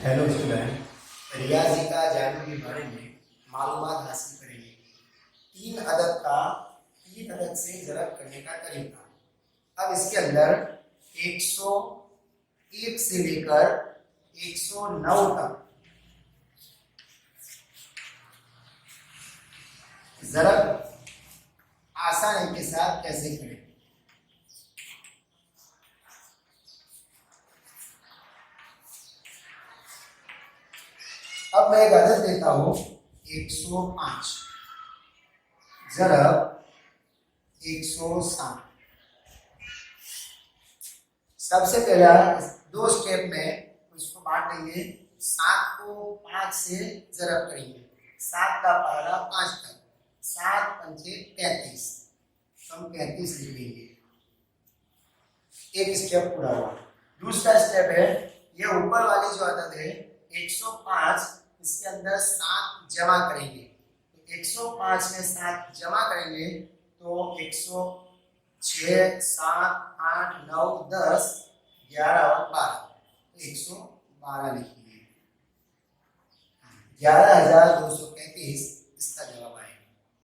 Hello student, रियाजी का जानू के बारे में मालूमात हासिल करेंगे। तीन अदद से ज़रब करने का तरीका। अब इसके अंदर 101 से लेकर 109 तक ज़रब आसानी के साथ कैसे करें। अब मैं एक अदद देता हूं 105 ज़रब 107। सबसे पहला दो स्टेप में इसको बांट देंगे। 7 को 5 से ज़रब करेंगे। 7 का पहला 5 तक, 7 पंचे 33, हम 33 लिख लेंगे। एक स्टेप पूरा हुआ। दूसरा स्टेप है, ये ऊपर वाली जो अदद है 105, इसके अंदर 7 जमा करेंगे। 105 में 7 जमा करेंगे तो 106, 7, 8, 9, 10, 11 और 12, 112 लिखेंगे। 11,233 इसका जवाब।